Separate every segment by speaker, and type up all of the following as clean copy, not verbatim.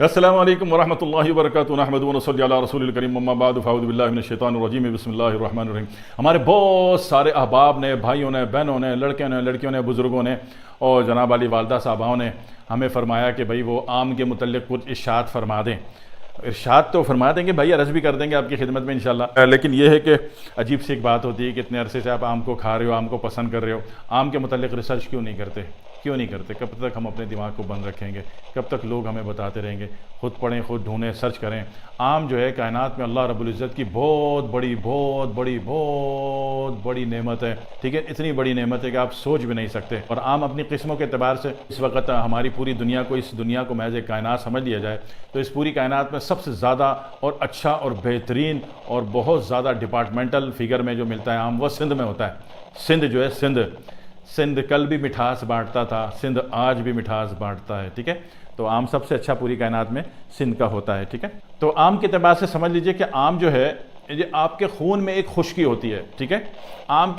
Speaker 1: السلام علیکم ورحمۃ اللہ وبرکاتہ نحمد و نصلی علی رسول الکریم اما بعد فاعوذ باللہ من الشیطان الرجیم بسم اللہ الرحمن الرحیم۔ ہمارے بہت سارے احباب نے، بھائیوں نے، بہنوں نے، لڑکیوں نے، لڑکیوں نے، بزرگوں نے اور جناب علی والدہ صاحباؤں نے ہمیں فرمایا کہ بھائی وہ آم کے متعلق کچھ ارشاد فرما دیں۔ ارشاد تو فرما دیں گے بھائی، عرض بھی کر دیں گے آپ کی خدمت میں انشاءاللہ، لیکن یہ ہے کہ عجیب سی ایک بات ہوتی ہے کہ اتنے عرصے سے آپ آم کو کھا رہے ہو، آم کو پسند کر رہے ہو، آم کے متعلق ریسرچ کیوں نہیں کرتے؟ کب تک ہم اپنے دماغ کو بند رکھیں گے؟ کب تک لوگ ہمیں بتاتے رہیں گے؟ خود پڑھیں، خود ڈھونڈیں، سرچ کریں۔ آم جو ہے کائنات میں اللہ رب العزت کی بہت بڑی نعمت ہے، ٹھیک ہے؟ اتنی بڑی نعمت ہے کہ آپ سوچ بھی نہیں سکتے۔ اور آم اپنی قسموں کے اعتبار سے اس وقت ہماری پوری دنیا کو، اس دنیا کو محض ایک کائنات سمجھ لیا جائے تو اس پوری کائنات میں سب سے زیادہ اور اچھا اور بہترین اور بہت زیادہ ڈپارٹمنٹل فگر میں جو ملتا ہے آم، وہ سندھ میں ہوتا ہے۔ سندھ جو ہے، سندھ کل بھی مٹھاس بانٹتا تھا، سندھ آج بھی مٹھاس بانٹتا ہے، ٹھیک ہے؟ تو آم سب سے اچھا پوری کائنات میں سندھ کا ہوتا ہے، ٹھیک ہے؟ تو آم کے اعتبار سے سمجھ لیجئے کہ آم جو ہے یہ آپ کے خون میں ایک خشکی ہوتی ہے، ٹھیک ہے؟ آپ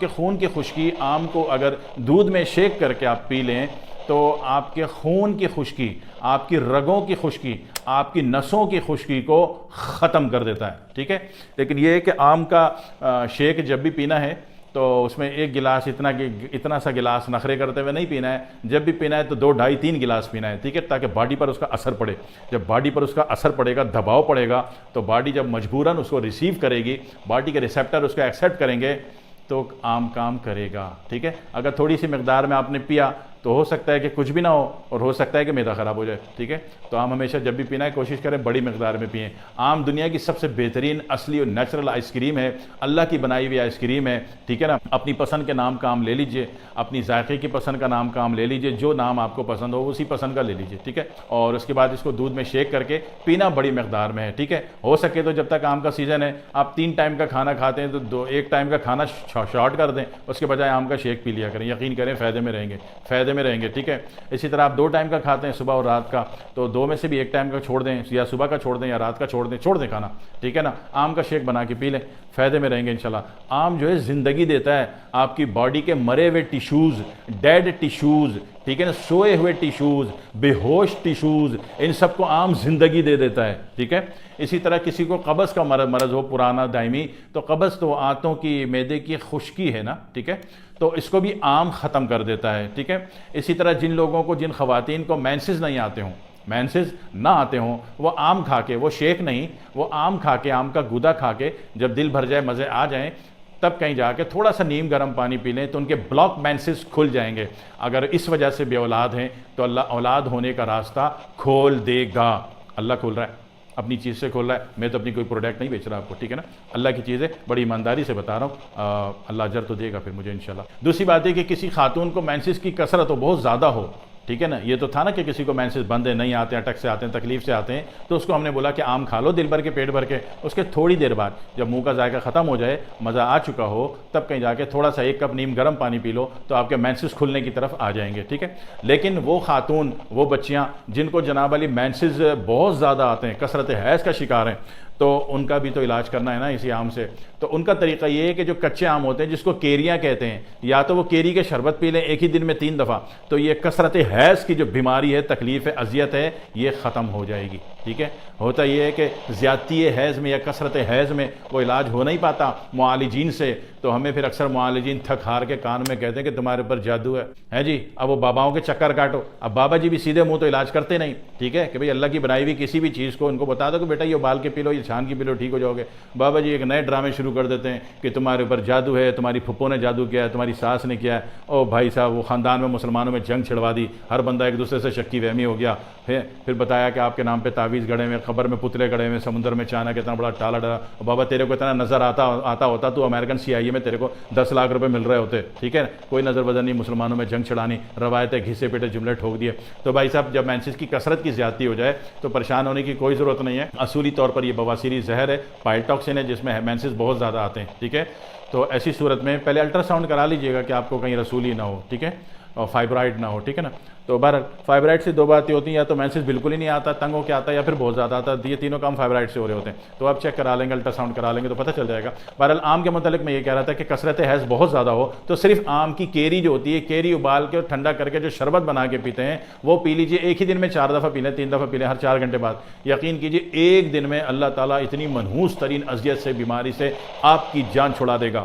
Speaker 1: کے خون کی خشکی، آم کو اگر دودھ میں شیک کر کے آپ پی لیں تو آپ کے خون کی خشکی، آپ کی رگوں کی خشکی، آپ کی نسوں کی خشکی کو ختم کر دیتا ہے، ٹھیک ہے؟ لیکن یہ ہے کہ آم کا شیک جب بھی پینا ہے تو اس میں ایک گلاس اتنا سا گلاس نخرے کرتے ہوئے نہیں پینا ہے، جب بھی پینا ہے تو 2 ڈھائی 3 گلاس پینا ہے، ٹھیک ہے؟ تاکہ باڈی پر اس کا اثر پڑے۔ جب باڈی پر اس کا اثر پڑے گا، دباؤ پڑے گا، تو باڈی جب مجبوراً اس کو ریسیو کرے گی، باڈی کے ریسیپٹر اس کو ایکسیپٹ کریں گے تو آم کام کرے گا، ٹھیک ہے؟ اگر تھوڑی سی مقدار میں آپ نے پیا تو ہو سکتا ہے کہ کچھ بھی نہ ہو اور ہو سکتا ہے کہ معدہ خراب ہو جائے، ٹھیک ہے؟ تو آم ہمیشہ جب بھی پینا ہے کوشش کریں بڑی مقدار میں پئیں۔ آم دنیا کی سب سے بہترین اصلی اور نیچرل آئس کریم ہے، اللہ کی بنائی ہوئی آئس کریم ہے، ٹھیک ہے نا؟ اپنی پسند کے نام کا آم لے لیجئے، اپنی ذائقے کی پسند کا نام کا آم لے لیجئے، جو نام آپ کو پسند ہو اسی پسند کا لے لیجئے، ٹھیک ہے؟ اور اس کے بعد اس کو دودھ میں شیک کر کے پینا بڑی مقدار میں ہے، ٹھیک ہے؟ ہو سکے تو جب تک آم کا سیزن ہے آپ 3 ٹائم کا کھانا کھاتے ہیں تو 1 ٹائم کا کھانا شارٹ کر دیں، اس کے بجائے آم کا شیک پی لیا کریں، یقین کریں فائدے میں رہیں گے، ٹھیک ہے؟ اسی طرح آپ 2 ٹائم کا کھاتے ہیں صبح اور رات کا، تو 2 میں سے بھی 1 ٹائم کا چھوڑ دیں، یا صبح کا چھوڑ دیں یا رات کا چھوڑ دیں کھانا، ٹھیک ہے نا؟ آم کا شیک بنا کے پی لیں، فائدے میں رہیں گے انشاءاللہ۔ آم جو ہے زندگی دیتا ہے، آپ کی باڈی کے مرے ہوئے ٹیشوز، ڈیڈ ٹیشوز، ٹھیک ہے نا، سوئے ہوئے ٹیشوز، بے ہوش ٹیشوز، ان سب کو آم زندگی دے دیتا ہے، ٹھیک ہے؟ اسی طرح کسی کو قبض کا مرض ہو پرانا دائمی، تو قبض تو آنتوں کی، معدے کی خشکی ہے نا، ٹھیک ہے؟ تو اس کو بھی آم ختم کر دیتا ہے، ٹھیک ہے؟ اسی طرح جن خواتین کو مینسز نہ آتے ہوں وہ آم کھا کے، وہ شیک نہیں، وہ آم کھا کے، آم کا گودا کھا کے جب دل بھر جائے، مزے آ جائیں، تب کہیں جا کے تھوڑا سا نیم گرم پانی پی لیں تو ان کے بلاک مینسز کھل جائیں گے۔ اگر اس وجہ سے بے اولاد ہیں تو اللہ اولاد ہونے کا راستہ کھول دے گا، اللہ کھول رہا ہے، اپنی چیز سے کھول رہا ہے، میں تو اپنی کوئی پروڈکٹ نہیں بیچ رہا آپ کو، ٹھیک ہے نا؟ اللہ کی چیز ہے، بڑی ایمانداری سے بتا رہا ہوں، اللہ اجر تو دے گا پھر مجھے انشاءاللہ۔ دوسری بات ہے کہ کسی خاتون کو مینسز کی کثرت ہو، بہت زیادہ ہو، ٹھیک ہے نا؟ یہ تو تھا نا کہ کسی کو مینسز بند ہے، نہیں آتے ہیں، اٹک سے آتے ہیں، تکلیف سے آتے ہیں، تو اس کو ہم نے بولا کہ آم کھا لو دل بھر کے، پیٹ بھر کے، اس کے تھوڑی دیر بعد جب منہ کا ذائقہ ختم ہو جائے، مزہ آ چکا ہو، تب کہیں جا کے تھوڑا سا 1 کپ نیم گرم پانی پی لو تو آپ کے مینسز کھلنے کی طرف آ جائیں گے، ٹھیک ہے؟ لیکن وہ خاتون، وہ بچیاں جن کو جناب علی مینسز بہت زیادہ آتے ہیں، کثرت حیض کا شکار ہیں، تو ان کا بھی تو علاج کرنا ہے نا اسی آم سے۔ تو ان کا طریقہ یہ ہے کہ جو کچے آم ہوتے ہیں جس کو کیریاں کہتے ہیں، یا تو وہ کیری کے شربت پی لیں ایک ہی دن میں 3 دفعہ، تو یہ کثرت حیض کی جو بیماری ہے، تکلیف ہے، اذیت ہے، یہ ختم ہو جائے گی، ٹھیک ہے؟ ہوتا یہ ہے کہ زیادتی حیض میں یا کثرت حیض میں وہ علاج ہو نہیں پاتا معالجین سے، تو ہمیں پھر اکثر معالجین تھک ہار کے کان میں کہتے ہیں کہ تمہارے اوپر جادو ہے جی، اب وہ باباؤں کے چکر کاٹو۔ اب بابا جی بھی سیدھے منہ تو علاج کرتے نہیں، ٹھیک ہے؟ کہ بھئی اللہ کی بنائی ہوئی کسی بھی چیز کو ان کو بتا دو کہ بیٹا یہ ابال کے پی لو، یہ چھان کے پی لو، ٹھیک ہو جاؤ گے۔ بابا جی ایک نئے ڈرامے شروع کر دیتے ہیں کہ تمہارے اوپر جادو ہے، تمہاری پھپھو نے جادو کیا ہے، تمہاری ساس نے کیا ہے، او بھائی صاحب وہ خاندان میں مسلمانوں میں جنگ چھڑوا دی، ہر بندہ ایک دوسرے سے شکی وہمی ہو گیا، پھر بتایا کہ آپ کے نام پہ تعویذ گڑے میں، قبر میں پتلے گڑے میں، سمندر میں چانک اتنا بڑا ٹالا ڈرا، بابا تیرے کو اتنا نظر آتا ہوتا تو امریکن CIA میں تیرے کو 10 لاکھ روپے مل رہے ہوتے، ٹھیک ہے؟ کوئی نظر بدر نہیں، مسلمانوں میں جنگ چھڑانی، روایتیں گھسے پیٹے جملے ٹھوک دیے۔ تو بھائی صاحب جب مینسز کی کثرت کی زیادتی ہو جائے تو پریشان ہونے کی کوئی ضرورت نہیں ہے، اصولی طور پر یہ بواسیری زہر ہے، پائل ٹاکسن ہے، جس میں مینسز بہت زیادہ آتے ہیں، ٹھیک ہے؟ تو ایسی صورت میں پہلے الٹرا ساؤنڈ کرا لیجئے گا کہ آپ کو کہیں رسولی نہ ہو، ٹھیک ہے؟ اور فائبرائڈ نہ ہو، ٹھیک ہے نا. تو بہرحال فائبرائڈ سے دو باتیں ہوتی ہیں، یا تو مینسز بالکل ہی نہیں آتا، تنگ ہو کے آتا ہے، یا پھر بہت زیادہ آتا ہے. یہ تینوں کام فائبرائڈ سے ہو رہے ہوتے ہیں. تو آپ چیک کرا لیں گے، الٹرا ساؤنڈ کرا لیں گے تو پتہ چل جائے گا. بہرحال آم کے متعلق میں یہ کہہ رہا تھا کہ کثرت حیض بہت زیادہ ہو تو صرف آم کی کیری جو ہوتی ہے، کیری ابال کے اور ٹھنڈا کر کے جو شربت بنا کے پیتے ہیں وہ پی لیجئے. ایک ہی دن میں 4 دفعہ پی لیں، 3 دفعہ پی لیں، ہر 4 گھنٹے بعد. یقین کیجئے ایک دن میں اللہ تعالیٰ اتنی منحوس ترین اذیت سے، بیماری سے آپ کی جان چھڑا دے گا.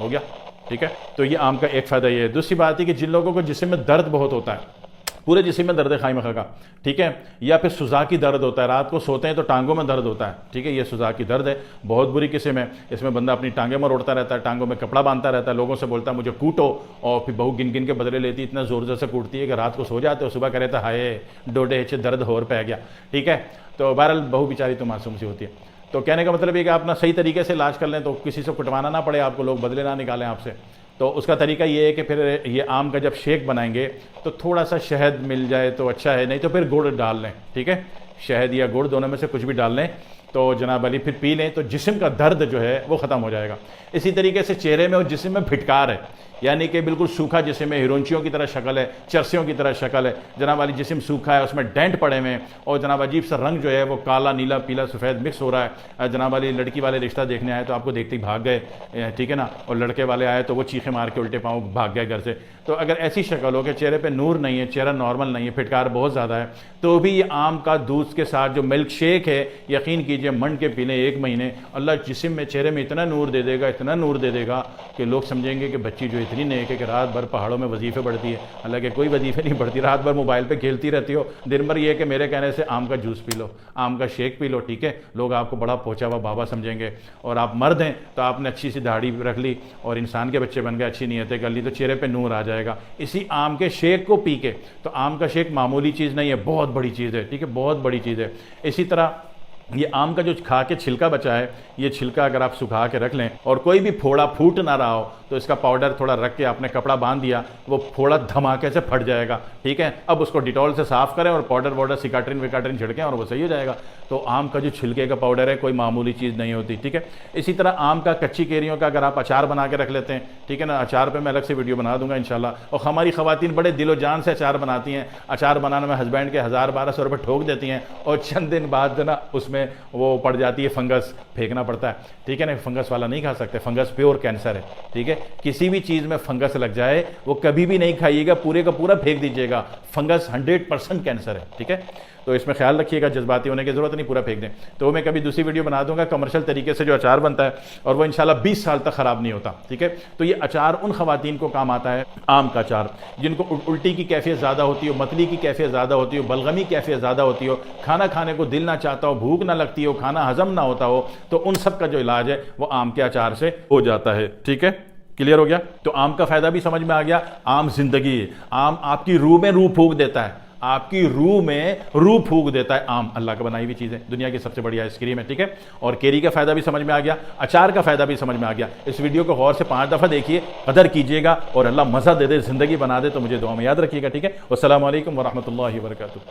Speaker 1: ہو گیا، ٹھیک ہے. تو یہ آم کا ایک فائدہ یہ ہے. دوسری بات ہے کہ جن لوگوں کو جسم میں درد بہت ہوتا ہے، پورے جسم میں درد خائی مخا کا، ٹھیک ہے، یا پھر سوزا کی درد ہوتا ہے، رات کو سوتے ہیں تو ٹانگوں میں درد ہوتا ہے، ٹھیک ہے، یہ سوزا کی درد ہے، بہت بری قسم ہے. اس میں بندہ اپنی ٹانگیں میں روڑتا رہتا ہے، ٹانگوں میں کپڑا باندھتا رہتا ہے، لوگوں سے بولتا ہے مجھے کوٹو، اور پھر بہو گن گن کے بدلے لیتی ہے، اتنا زور زور سے کوٹتی ہے کہ رات کو سو جاتے ہیں، صبح کہہ رہتا ہے ہائے ڈوڈے ہچے درد ہور پہ گیا، ٹھیک ہے. تو بہرحال بہو بیچاری تو معصوم سی ہوتی ہے. تو کہنے کا مطلب یہ کہ آپ اپنا صحیح طریقے سے علاج کر لیں تو کسی سے کٹوانا نہ پڑے آپ کو، لوگ بدلے نہ نکالیں آپ سے. تو اس کا طریقہ یہ ہے کہ پھر یہ آم کا جب شیک بنائیں گے تو تھوڑا سا شہد مل جائے تو اچھا ہے، نہیں تو پھر گڑ ڈال لیں، ٹھیک ہے، شہد یا گڑ دونوں میں سے کچھ بھی ڈال لیں تو جناب علی پھر پی لیں تو جسم کا درد جو ہے وہ ختم ہو جائے گا. اسی طریقے سے چہرے میں اور جسم میں پھٹکار ہے، یعنی کہ بالکل سوکھا جسم ہے، ہیرونچیوں کی طرح شکل ہے، چرسیوں کی طرح شکل ہے، جناب علی جسم سوکھا ہے، اس میں ڈینٹ پڑے ہوئے ہیں اور جناب عجیب سا رنگ جو ہے وہ کالا نیلا پیلا سفید مکس ہو رہا ہے. جناب علی لڑکی والے رشتہ دیکھنے آئے تو آپ کو دیکھتے ہی بھاگ گئے، ٹھیک ہے نا، اور لڑکے والے آئے تو وہ چیخیں مار کے الٹے پاؤں بھاگ گئے گھر سے. تو اگر ایسی شکل ہو کہ چہرے پہ نور نہیں ہے، چہرہ نارمل نہیں ہے، پھٹکار بہت زیادہ ہے، تو بھی یہ آم کا دودھ کے ساتھ جو ملک شیک ہے یقین کیجئے منڈ کے پی لیں 1 مہینے، اللہ جسم میں چہرے میں اتنا نور دے دے گا، اتنا نور دے دے گا کہ لوگ سمجھیں گے کہ بچی جو اتنی نیک ہے کہ رات بھر پہاڑوں میں وظیفے پڑھتی ہے. حالانکہ کوئی وظیفے نہیں پڑھتی، رات بھر موبائل پہ کھیلتی رہتی ہو، دن بھر یہ ہے کہ میرے کہنے سے آم کا جوس پی لو، آم کا شیک پی لو، ٹھیک ہے. لوگ آپ کو بڑا پہنچا ہوا بابا سمجھیں گے. اور آپ مرد ہیں تو آپ نے اچھی سی داڑھی رکھ لی اور انسان کے بچے بن گئے، اچھی نیتیں کر لی تو چہرے پہ نور آ جائے گا اسی آم کے شیک کو پی کے. تو آم کا شیک معمولی چیز نہیں ہے، بہت بڑی چیز ہے، ٹھیک ہے، بہت بڑی چیز ہے. اسی طرح یہ آم کا جو کھا کے چھلکا بچا ہے، یہ چھلکا اگر آپ سکھا کے رکھ لیں اور کوئی بھی پھوڑا پھوٹ نہ رہا ہو تو اس کا پاؤڈر تھوڑا رکھ کے آپ نے کپڑا باندھ دیا، وہ پھوڑا دھماکے سے پھٹ جائے گا، ٹھیک ہے. اب اس کو ڈیٹول سے صاف کریں اور پاؤڈر وارڈر سکاٹرین وکاٹرین چھڑکیں اور وہ صحیح ہو جائے گا. تو آم کا جو چھلکے کا پاؤڈر ہے کوئی معمولی چیز نہیں ہوتی، ٹھیک ہے. اسی طرح آم کا کچی کیریوں کا اگر آپ اچار بنا کے رکھ لیتے ہیں، ٹھیک ہے نا، اچار پہ میں الگ سے ویڈیو بنا دوں گا انشاءاللہ. اور ہماری خواتین بڑے دل و جان سے اچار بناتی ہیں، اچار بنانے میں ہسبینڈ کے 1000-1200 روپے ٹھوک دیتی ہیں اور چند دن بعد جو نا اس میں وہ پڑ جاتی ہے فنگس، پھینکنا پڑتا ہے، ٹھیک ہے نا. فنگس والا نہیں کھا سکتے، فنگس پیور کینسر ہے، ٹھیک ہے. کسی بھی چیز میں فنگس لگ جائے وہ کبھی بھی نہیں کھائیے گا، پورے کا پورا پھینک دیجیے گا. فنگس 100% کینسر ہے، ٹھیک ہے. تو اس میں خیال رکھیے گا، جذباتی ہونے کی ضرورت نہیں، پورا پھینک دیں. تو میں کبھی دوسری ویڈیو بنا دوں گا کمرشل طریقے سے جو اچار بنتا ہے اور وہ انشاءاللہ 20 سال تک خراب نہیں ہوتا، ٹھیک ہے. تو یہ اچار ان خواتین کو کام آتا ہے، آم کا اچار، جن کو الٹی کی کیفیت زیادہ ہوتی ہو، متلی کی کیفیت زیادہ ہوتی ہو، بلغمی کیفیت زیادہ ہوتی ہو، کھانا کھانے کو دل نہ چاہتا ہو، بھوک نہ لگتی ہو، کھانا ہضم نہ ہوتا ہو، تو ان سب کا جو علاج ہے وہ آم کے اچار سے ہو جاتا ہے، ٹھیک ہے. کلیئر ہو گیا. تو آم کا فائدہ بھی سمجھ میں آ گیا. آم زندگی ہے، آم آپ کی روح میں روح پھونک دیتا ہے، آپ کی روح میں روح پھونک دیتا ہے. آم اللہ کا بنائی ہوئی چیز ہے، دنیا کی سب سے بڑی آئس کریم ہے، ٹھیک ہے. اور کیری کا فائدہ بھی سمجھ میں آ گیا، اچار کا فائدہ بھی سمجھ میں آ گیا. اس ویڈیو کو غور سے 5 دفعہ دیکھیے، قدر کیجیے گا اور اللہ مزہ دے دے، زندگی بنا دے تو مجھے دعا میں یاد رکھیے گا، ٹھیک ہے. والسلام علیکم ورحمۃ اللہ وبرکاتہ.